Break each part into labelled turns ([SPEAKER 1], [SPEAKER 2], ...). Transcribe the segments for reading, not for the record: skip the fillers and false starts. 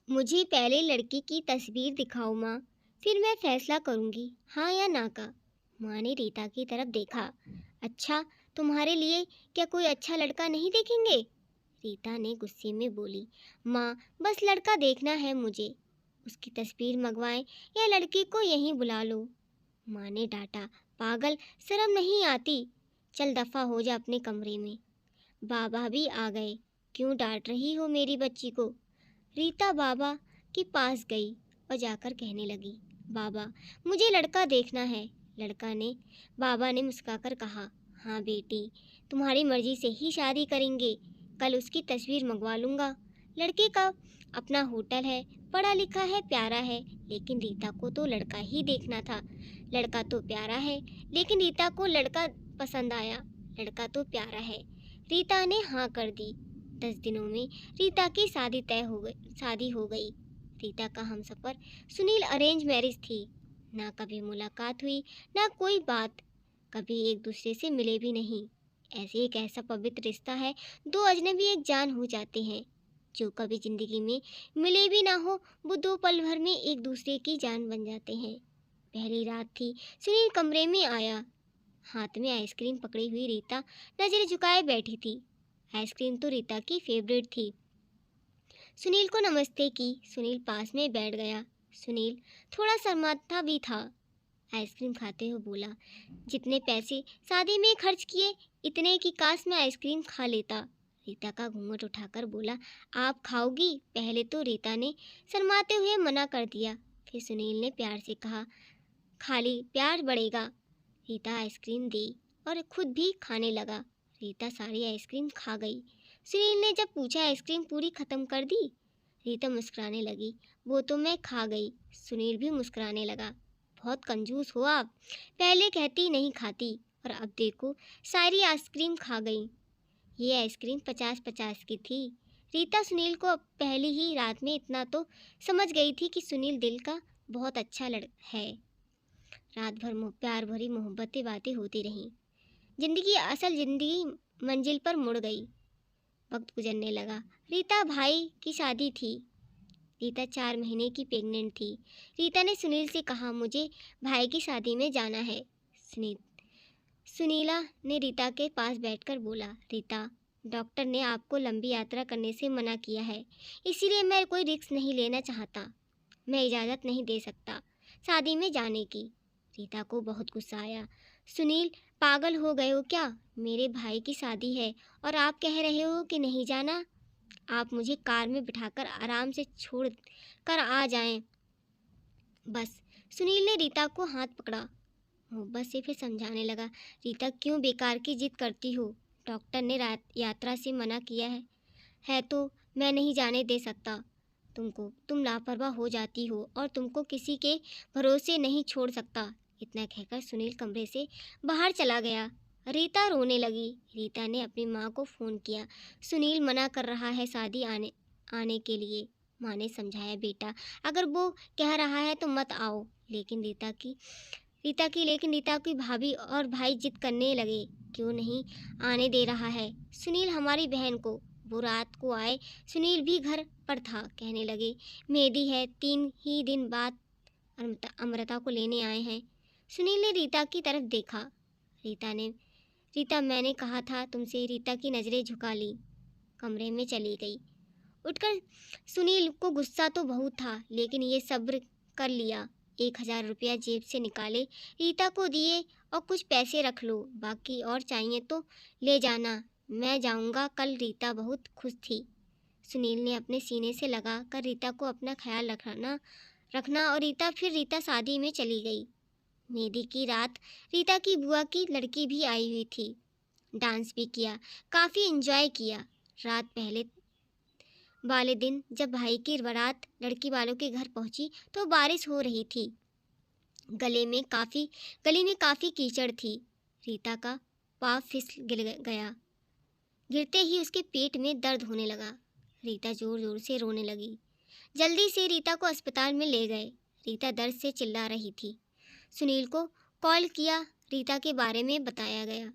[SPEAKER 1] मुझे पहले लड़की की तस्वीर दिखाओ माँ, फिर मैं फैसला करूंगी हाँ या ना का। माँ ने रीता की तरफ देखा। अच्छा, तुम्हारे लिए क्या कोई अच्छा लड़का नहीं देखेंगे? रीता ने गुस्से में बोली। माँ, बस लड़का देखना है मुझे। उसकी तस्वीर मंगवाएं या लड़की को यहीं बुला लो। माँ ने डांटा। पागल, शर्म नहीं आती? चल दफा हो जा अपने कमरे में। बाबा भी आ गए। क्यों डांट रही हो मेरी बच्ची को? रीता बाबा के पास गई और जाकर कहने लगी, बाबा, मुझे लड़का देखना है। बाबा ने मुस्कुराकर कहा, हाँ बेटी, तुम्हारी मर्जी से ही शादी करेंगे। कल उसकी तस्वीर मंगवा लूँगा। लड़के का अपना होटल है, पढ़ा लिखा है, प्यारा है, लेकिन रीता को तो लड़का ही देखना था। लड़का तो प्यारा है, लेकिन रीता को लड़का पसंद आया। लड़का तो प्यारा है। रीता ने हाँ कर दी। 10 दिनों में रीता की शादी हो गई। रीता का हमसफर सुनील अरेंज मैरिज थी। ना कभी मुलाकात हुई, ना कोई बात। कभी एक दूसरे से मिले भी नहीं। ऐसे एक ऐसा पवित्र रिश्ता है, दो अजनबी एक जान हो जाते हैं। जो कभी जिंदगी में मिले भी ना हो, वो दो पल भर में एक दूसरे की जान बन जाते हैं। पहली रात थी। सुनील कमरे में आया। हाथ में आइसक्रीम पकड़ी हुई रीता नजरें झुकाए बैठी थी। आइसक्रीम तो रीता की फेवरेट थी। सुनील को नमस्ते की। सुनील पास में बैठ गया। सुनील थोड़ा शर्माता भी था। आइसक्रीम खाते हुए बोला, जितने पैसे शादी में खर्च किए, इतने की काश मैं आइसक्रीम खा लेता। रीता का घूंघट उठाकर बोला, आप खाओगी? पहले तो रीता ने शर्माते हुए मना कर दिया। फिर सुनील ने प्यार से कहा, खाली प्यार बढ़ेगा। रीता आइसक्रीम दी और खुद भी खाने लगा। रीता सारी आइसक्रीम खा गई। सुनील ने जब पूछा, आइसक्रीम पूरी खत्म कर दी? रीता मुस्कुराने लगी, वो तो मैं खा गई। सुनील भी मुस्कुराने लगा। बहुत कंजूस हो आप, पहले कहती नहीं खाती और अब देखो सारी आइसक्रीम खा गई। ये आइसक्रीम 50-50 की थी। रीता सुनील को अब पहली ही रात में इतना तो समझ गई थी कि सुनील दिल का बहुत अच्छा लड़का है। रात भर प्यार भरी मोहब्बतें बातें होती रहीं। जिंदगी मंजिल पर मुड़ गई। वक्त गुजरने लगा। रीता भाई की शादी थी। रीता 4 महीने की प्रेग्नेंट थी। रीता ने सुनील से कहा, मुझे भाई की शादी में जाना है। सुनील सुनीला ने रीता के पास बैठकर बोला, रीता, डॉक्टर ने आपको लंबी यात्रा करने से मना किया है, इसीलिए मैं कोई रिस्क नहीं लेना चाहता। मैं इजाज़त नहीं दे सकता शादी में जाने की। रीता को बहुत गुस्सा आया। सुनील, पागल हो गए हो क्या? मेरे भाई की शादी है और आप कह रहे हो कि नहीं जाना? आप मुझे कार में बिठाकर आराम से छोड़ कर आ जाएं। बस। सुनील ने रीता को हाथ पकड़ा। मोहब्बत से फिर समझाने लगा, रीता, क्यों बेकार की जिद करती हो? डॉक्टर ने रात यात्रा से मना किया है तो मैं नहीं जाने दे सकता तुमको। तुम लापरवाह हो जाती हो और तुमको किसी के भरोसे नहीं छोड़ सकता। इतना कहकर सुनील कमरे से बाहर चला गया। रीता रोने लगी। रीता ने अपनी माँ को फ़ोन किया। सुनील मना कर रहा है शादी आने आने के लिए। माँ ने समझाया, बेटा, अगर वो कह रहा है तो मत आओ। लेकिन रीता की भाभी और भाई जिद करने लगे। क्यों नहीं आने दे रहा है सुनील हमारी बहन को? वो रात को आए। सुनील भी घर पर था। कहने लगे, मेहंदी है, 3 ही दिन बाद अमृता को लेने आए हैं। सुनील ने रीता की तरफ देखा। रीता, मैंने कहा था तुमसे। रीता की नज़रें झुका ली, कमरे में चली गई। उठकर सुनील को गुस्सा तो बहुत था, लेकिन ये सब्र कर लिया। 1000 रुपया जेब से निकाले, रीता को दिए और कुछ पैसे रख लो, बाकी और चाहिए तो ले जाना, मैं जाऊंगा कल। रीता बहुत खुश थी। सुनील ने अपने सीने से लगा कर रीता को अपना ख्याल रखना और रीता शादी में चली गई। मेहंदी की रात रीता की बुआ की लड़की भी आई हुई थी। डांस भी किया, काफ़ी एंजॉय किया। रात पहले वाले दिन जब भाई की बारात लड़की वालों के घर पहुंची तो बारिश हो रही थी। गले में काफ़ी कीचड़ थी। रीता का पाँव फिसल गया। गिरते ही उसके पेट में दर्द होने लगा। रीता ज़ोर ज़ोर से रोने लगी। जल्दी से रीता को अस्पताल में ले गए। रीता दर्द से चिल्ला रही थी। सुनील को कॉल किया, रीता के बारे में बताया गया।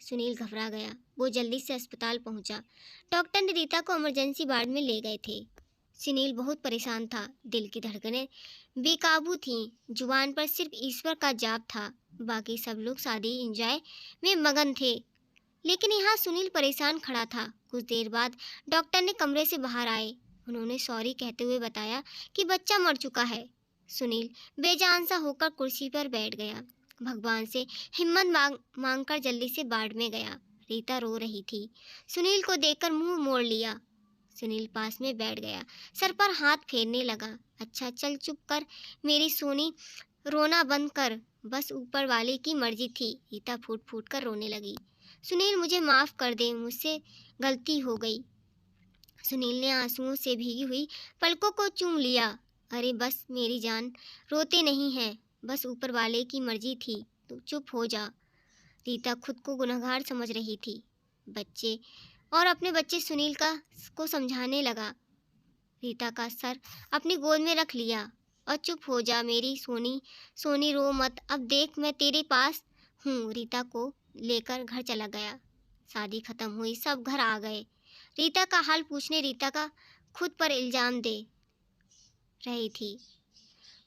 [SPEAKER 1] सुनील घबरा गया। वो जल्दी से अस्पताल पहुंचा। डॉक्टर ने रीता को इमरजेंसी वार्ड में ले गए थे। सुनील बहुत परेशान था। दिल की धड़कनें बेकाबू थीं। जुबान पर सिर्फ ईश्वर का जाप था। बाकी सब लोग शादी एंजॉय में मगन थे, लेकिन यहाँ सुनील परेशान खड़ा था। कुछ देर बाद डॉक्टर ने कमरे से बाहर आए। उन्होंने सॉरी कहते हुए बताया कि बच्चा मर चुका है। सुनील बेजान सा होकर कुर्सी पर बैठ गया। भगवान से हिम्मत मांग कर जल्दी से बाड़ में गया। रीता रो रही थी। सुनील को देखकर मुंह मोड़ लिया। सुनील पास में बैठ गया, सर पर हाथ फेरने लगा। अच्छा चल चुप कर मेरी सोनी, रोना बंद कर, बस ऊपर वाले की मर्जी थी। रीता फूट फूट कर रोने लगी। सुनील मुझे माफ़ कर दे, मुझसे गलती हो गई। सुनील ने आंसुओं से भीगी हुई पलकों को चूम लिया। अरे बस मेरी जान, रोते नहीं हैं, बस ऊपर वाले की मर्जी थी, तू चुप हो जा। रीता खुद को गुनहगार समझ रही थी। बच्चे और अपने बच्चे सुनील को समझाने लगा। रीता का सर अपनी गोद में रख लिया और चुप हो जा मेरी सोनी, सोनी रो मत, अब देख मैं तेरे पास हूँ। रीता को लेकर घर चला गया। शादी खत्म हुई, सब घर आ गए। रीता का हाल पूछने रीता का खुद पर इल्ज़ाम दे रही थी।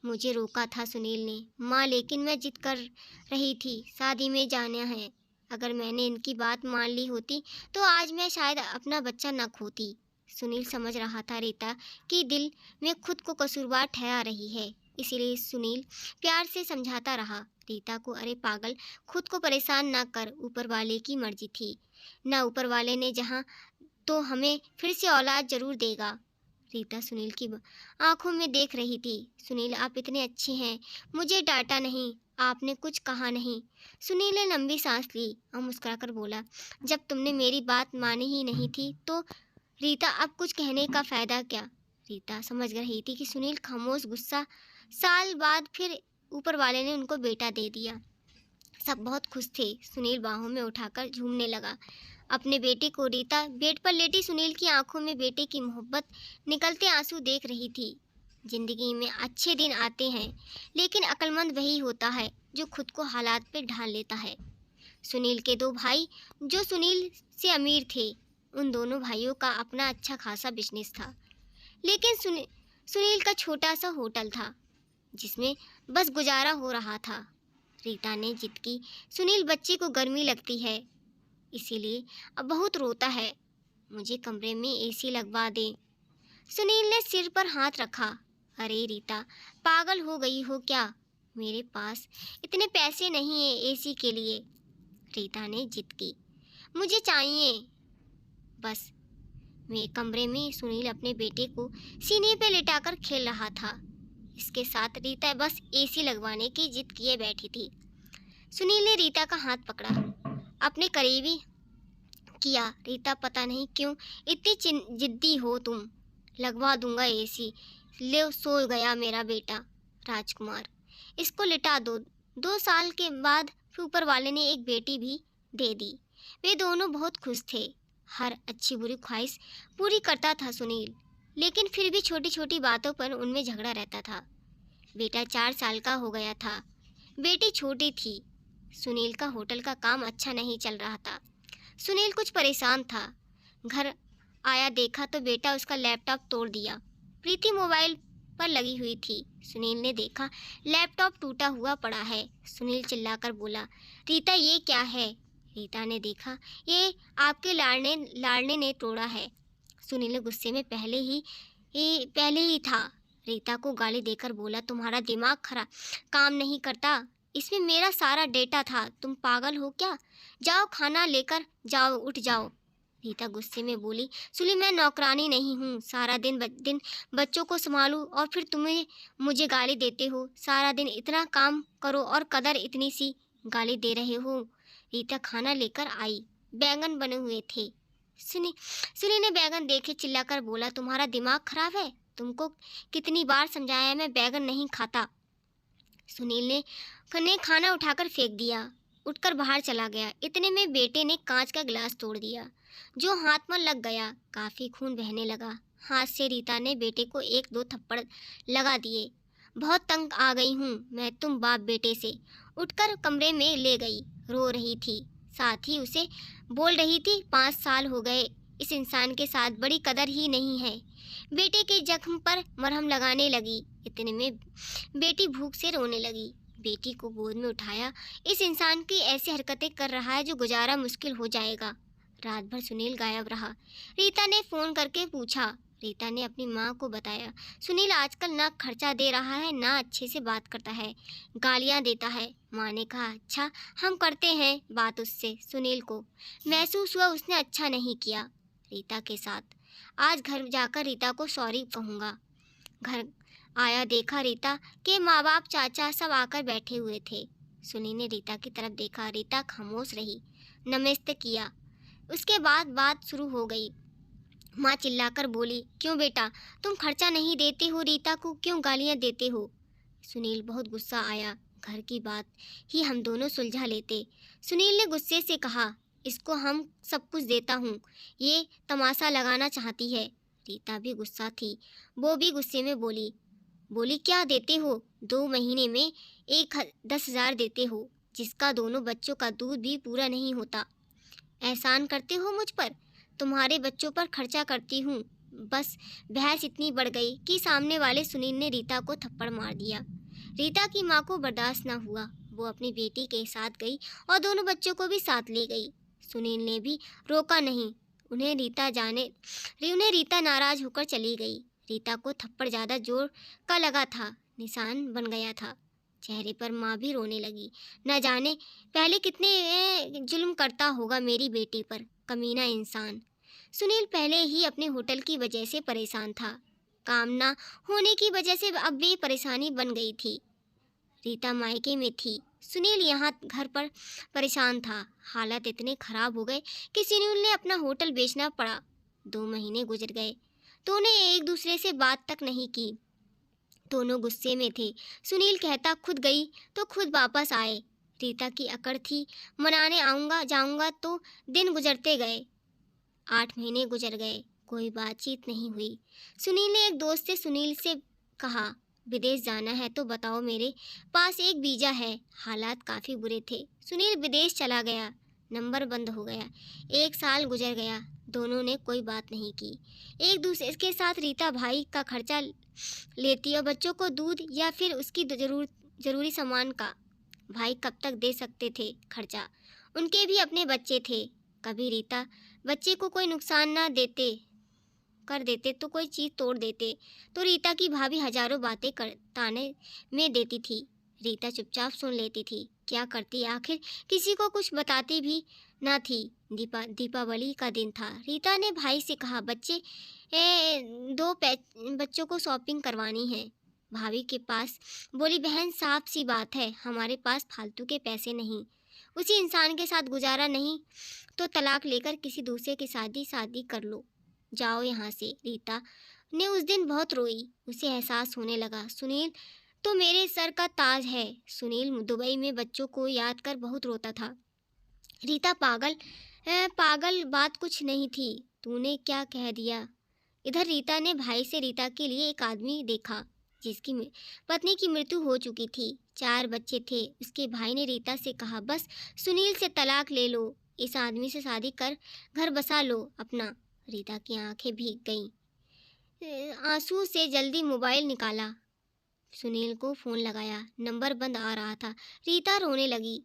[SPEAKER 1] मुझे रोका था सुनील ने माँ, लेकिन मैं जिद कर रही थी, शादी में जाना है। अगर मैंने इनकी बात मान ली होती तो आज मैं शायद अपना बच्चा न खोती। सुनील समझ रहा था रीता कि दिल में खुद को कसूरवार ठहरा रही है, इसीलिए सुनील प्यार से समझाता रहा रीता को। अरे पागल, खुद को परेशान न कर, ऊपर वाले की मर्जी थी ना, ऊपर वाले ने जहाँ तो हमें फिर से औलाद जरूर देगा। रीता सुनील की आंखों में देख रही थी। सुनील आप इतने अच्छे हैं, मुझे डांटा नहीं, आपने कुछ कहा नहीं। सुनील ने लंबी सांस ली और मुस्कुराकर बोला, जब तुमने मेरी बात मानी ही नहीं थी तो रीता अब कुछ कहने का फायदा क्या। रीता समझ रही थी कि सुनील खामोश गुस्सा। साल बाद फिर ऊपर वाले ने उनको बेटा दे दिया। सब बहुत खुश थे। सुनील बाहों में उठाकर झूमने लगा अपने बेटे को। रीता बेड पर लेटी सुनील की आंखों में बेटे की मोहब्बत निकलते आंसू देख रही थी। जिंदगी में अच्छे दिन आते हैं, लेकिन अक्लमंद वही होता है जो खुद को हालात पे ढाल लेता है। सुनील के दो भाई जो सुनील से अमीर थे, उन दोनों भाइयों का अपना अच्छा खासा बिजनेस था, लेकिन सुनील का छोटा सा होटल था जिसमें बस गुजारा हो रहा था। रीता ने जिद की, सुनील बच्चे को गर्मी लगती है, इसीलिए अब बहुत रोता है, मुझे कमरे में एसी लगवा दे। सुनील ने सिर पर हाथ रखा। अरे रीता, पागल हो गई हो क्या, मेरे पास इतने पैसे नहीं है एसी के लिए। रीता ने जिद की, मुझे चाहिए बस। मेरे कमरे में सुनील अपने बेटे को सीने पे लेटाकर खेल रहा था। इसके साथ रीता बस एसी लगवाने की जिद किए बैठी थी। सुनील ने रीता का हाथ पकड़ा, अपने करीबी किया। रीता पता नहीं क्यों इतनी जिद्दी हो तुम, लगवा दूंगा एसी, ले सो गया मेरा बेटा राजकुमार, इसको लिटा दो। 2 साल के बाद फिर ऊपर वाले ने एक बेटी भी दे दी। वे दोनों बहुत खुश थे। हर अच्छी बुरी ख्वाहिश पूरी करता था सुनील, लेकिन फिर भी छोटी छोटी बातों पर उनमें झगड़ा रहता था। बेटा 4 साल का हो गया था, बेटी छोटी थी। सुनील का होटल का काम अच्छा नहीं चल रहा था। सुनील कुछ परेशान था। घर आया, देखा तो बेटा उसका लैपटॉप तोड़ दिया। प्रीति मोबाइल पर लगी हुई थी। सुनील ने देखा लैपटॉप टूटा हुआ पड़ा है। सुनील चिल्लाकर बोला, रीता ये क्या है। रीता ने देखा, ये आपके लाड़ने ने तोड़ा है। सुनील ने गुस्से में पहले ही था रीता को गाली देकर बोला, तुम्हारा दिमाग खराब काम नहीं करता, इसमें मेरा सारा डेटा था, तुम पागल हो क्या, जाओ खाना लेकर जाओ, उठ जाओ। रीता गुस्से में बोली, सुनील मैं नौकरानी नहीं हूँ, सारा दिन बच्चों को संभालूं और फिर तुम्हें मुझे गाली देते हो। सारा दिन इतना काम करो और कदर इतनी सी गाली दे रहे हो। रीता खाना लेकर आई, बैंगन बने हुए थे। सुनील ने बैंगन देखे चिल्लाकर बोला, तुम्हारा दिमाग खराब है, तुमको कितनी बार समझाया मैं बैंगन नहीं खाता। सुनील ने खाना उठाकर फेंक दिया, उठकर बाहर चला गया। इतने में बेटे ने कांच का गिलास तोड़ दिया, जो हाथ में लग गया। काफी खून बहने लगा। हाथ से रीता ने बेटे को 1-2 थप्पड़ लगा दिए। बहुत तंग आ गई हूँ मैं तुम बाप बेटे से। उठकर कमरे में ले गई। रो रही थी, साथ ही उसे बोल रही थी, 5 साल हो गए इस इंसान के साथ बड़ी कदर ही नहीं है। बेटे के जख्म पर मरहम लगाने लगी। इतने में बेटी भूख से रोने लगी। बेटी को गोद में उठाया। इस इंसान की ऐसी हरकतें कर रहा है जो गुजारा मुश्किल हो जाएगा। रात भर सुनील गायब रहा। रीता ने फ़ोन करके पूछा। रीता ने अपनी माँ को बताया। सुनील आजकल ना खर्चा दे रहा है, ना अच्छे से बात करता है, गालियाँ देता है। माँ ने कहा, अच्छा हम करते हैं बात उससे। सुनील को महसूस हुआ उसने अच्छा नहीं किया रीता के साथ। आज घर जाकर रीता को सॉरी कहूँगा। घर आया, देखा रीता के माँ बाप चाचा सब आकर बैठे हुए थे। सुनील ने रीता की तरफ देखा। रीता खामोश रही। नमस्ते किया। उसके बाद बात शुरू हो गई। माँ चिल्लाकर बोली, क्यों बेटा, तुम खर्चा नहीं देते हो, रीता को क्यों गालियाँ देते हो? सुनील बहुत गुस्सा आया। घर की बात ही हम दोनों सुलझा लेते। सुनील ने गुस्से से कहा, इसको हम सब कुछ देता हूँ, ये तमाशा लगाना चाहती है। रीता भी गुस्सा थी। वो भी गुस्से में बोली, क्या देते हो? 2 महीने में 10,000 देते हो, जिसका दोनों बच्चों का दूध भी पूरा नहीं होता। एहसान करते हो मुझ पर? तुम्हारे बच्चों पर खर्चा करती हूँ। बस बहस इतनी बढ़ गई कि सामने वाले सुनील ने रीता को थप्पड़ मार दिया। रीता की माँ को बर्दाश्त न हुआ। वो अपनी बेटी के साथ गई और दोनों बच्चों को भी साथ ले गई। सुनील ने भी रोका नहीं। उन्हें रीता नाराज होकर चली गई। रीता को थप्पड़ ज़्यादा जोर का लगा था, निशान बन गया था चेहरे पर। माँ भी रोने लगी। न जाने पहले कितने जुल्म करता होगा मेरी बेटी पर, कमीना इंसान। सुनील पहले ही अपने होटल की वजह से परेशान था। काम ना होने की वजह से अब भी परेशानी बन गई थी। रीता मायके में थी, सुनील यहाँ घर पर परेशान था। हालात इतने खराब हो गए कि सुनील ने अपना होटल बेचना पड़ा। 2 महीने गुजर गए तो उन्हें एक दूसरे से बात तक नहीं की। दोनों गुस्से में थे। सुनील कहता, खुद गई तो खुद वापस आए। रीता की अकड़ थी, मनाने आऊँगा जाऊँगा, तो दिन गुजरते गए। 8 महीने गुजर गए, कोई बातचीत नहीं हुई। सुनील ने एक दोस्त से सुनील से कहा, विदेश जाना है तो बताओ, मेरे पास एक वीज़ा है। हालात काफ़ी बुरे थे। सुनील विदेश चला गया, नंबर बंद हो गया। 1 साल गुजर गया, दोनों ने कोई बात नहीं की। एक दूसरे के साथ रीता भाई का खर्चा लेती और बच्चों को दूध या फिर उसकी ज़रूरी सामान का। भाई कब तक दे सकते थे खर्चा? उनके भी अपने बच्चे थे। कभी रीता बच्चे को कोई नुकसान ना कर देते तो कोई चीज़ तोड़ देते तो रीता की भाभी हजारों बातें ताने में देती थी। रीता चुपचाप सुन लेती थी। क्या करती आखिर? किसी को कुछ बताती भी ना थी। दीपावली का दिन था। रीता ने भाई से कहा, बच्चों को शॉपिंग करवानी है। भाभी के पास बोली, बहन साफ सी बात है, हमारे पास फालतू के पैसे नहीं। उसी इंसान के साथ गुजारा नहीं तो तलाक लेकर किसी दूसरे की शादी कर लो, जाओ यहाँ से। रीता ने उस दिन बहुत रोई। उसे एहसास होने लगा, सुनील तो मेरे सर का ताज है। सुनील दुबई में बच्चों को याद कर बहुत रोता था। रीता, पागल बात कुछ नहीं थी, तूने क्या कह दिया? इधर रीता ने भाई से रीता के लिए एक आदमी देखा जिसकी पत्नी की मृत्यु हो चुकी थी। 4 बच्चे थे। उसके भाई ने रीता से कहा, बस सुनील से तलाक ले लो, इस आदमी से शादी कर घर बसा लो अपना। रीता की आंखें भीग गईं। आंसू से जल्दी मोबाइल निकाला, सुनील को फ़ोन लगाया, नंबर बंद आ रहा था। रीता रोने लगी,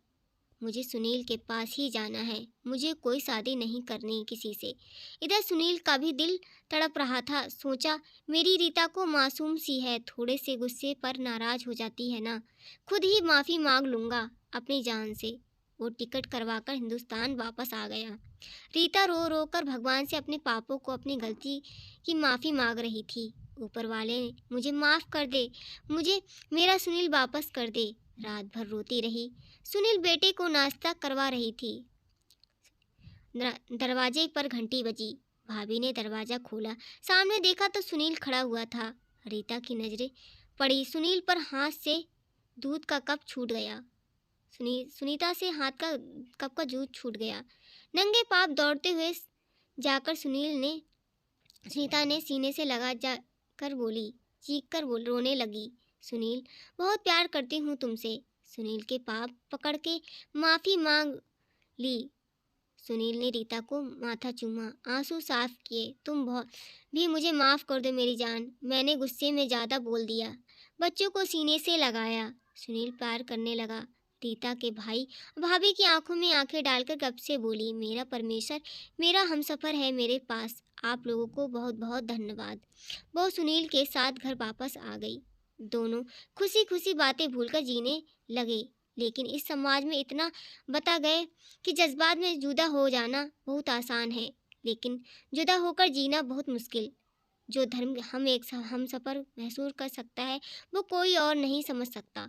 [SPEAKER 1] मुझे सुनील के पास ही जाना है, मुझे कोई शादी नहीं करनी किसी से। इधर सुनील का भी दिल तड़प रहा था। सोचा, मेरी रीता को मासूम सी है, थोड़े से गुस्से पर नाराज हो जाती है ना, खुद ही माफ़ी मांग लूँगा अपनी जान से। वो टिकट करवाकर हिंदुस्तान वापस आ गया। रीता रो रो कर भगवान से अपने पापों को, अपनी गलती की माफ़ी मांग रही थी। ऊपर वाले, मुझे माफ़ कर दे, मुझे मेरा सुनील वापस कर दे। रात भर रोती रही। सुनील बेटे को नाश्ता करवा रही थी। दरवाजे पर घंटी बजी। भाभी ने दरवाज़ा खोला। सामने देखा तो सुनील खड़ा हुआ था। रीता की नज़रें पड़ी सुनील पर। हाथ से दूध का कप छूट गया। सुनीता से हाथ का कप का दूध छूट गया। नंगे पाँव दौड़ते हुए जाकर सुनीता ने सीने से लगा जाकर बोली, चीख कर रोने लगी, सुनील, बहुत प्यार करती हूँ तुमसे। सुनील के पाँव पकड़ के माफ़ी मांग ली। सुनील ने रीता को माथा चूमा, आंसू साफ किए। तुम बहुत भी मुझे माफ़ कर दो मेरी जान, मैंने गुस्से में ज़्यादा बोल दिया। बच्चों को सीने से लगाया। सुनील प्यार करने लगा। रीता के भाई भाभी की आंखों में आंखें डालकर गप से बोली, मेरा परमेश्वर, मेरा हमसफ़र है मेरे पास। आप लोगों को बहुत बहुत धन्यवाद। वो सुनील के साथ घर वापस आ गई। दोनों खुशी खुशी बातें भूलकर जीने लगे। लेकिन इस समाज में इतना बता गए कि जज्बात में जुदा हो जाना बहुत आसान है, लेकिन जुदा होकर जीना बहुत मुश्किल। जो धर्म हम सफ़र महसूस कर सकता है, वो कोई और नहीं समझ सकता।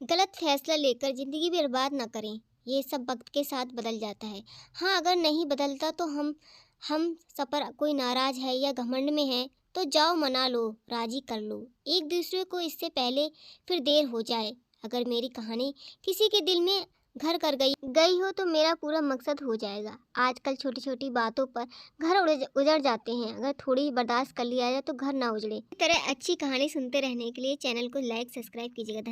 [SPEAKER 1] गलत फैसला लेकर ज़िंदगी बर्बाद ना करें। ये सब वक्त के साथ बदल जाता है। हाँ, अगर नहीं बदलता तो हम सफ़र कोई नाराज़ है या घमंड में है तो जाओ मना लो, राज़ी कर लो एक दूसरे को, इससे पहले फिर देर हो जाए। अगर मेरी कहानी किसी के दिल में घर कर गई हो तो मेरा पूरा मकसद हो जाएगा। आजकल छोटी छोटी बातों पर घर उजड़ जाते हैं। अगर थोड़ी बर्दाश्त कर लिया जाए तो घर ना उजड़े। इस तरह अच्छी कहानी सुनते रहने के लिए चैनल को लाइक सब्सक्राइब कीजिएगा।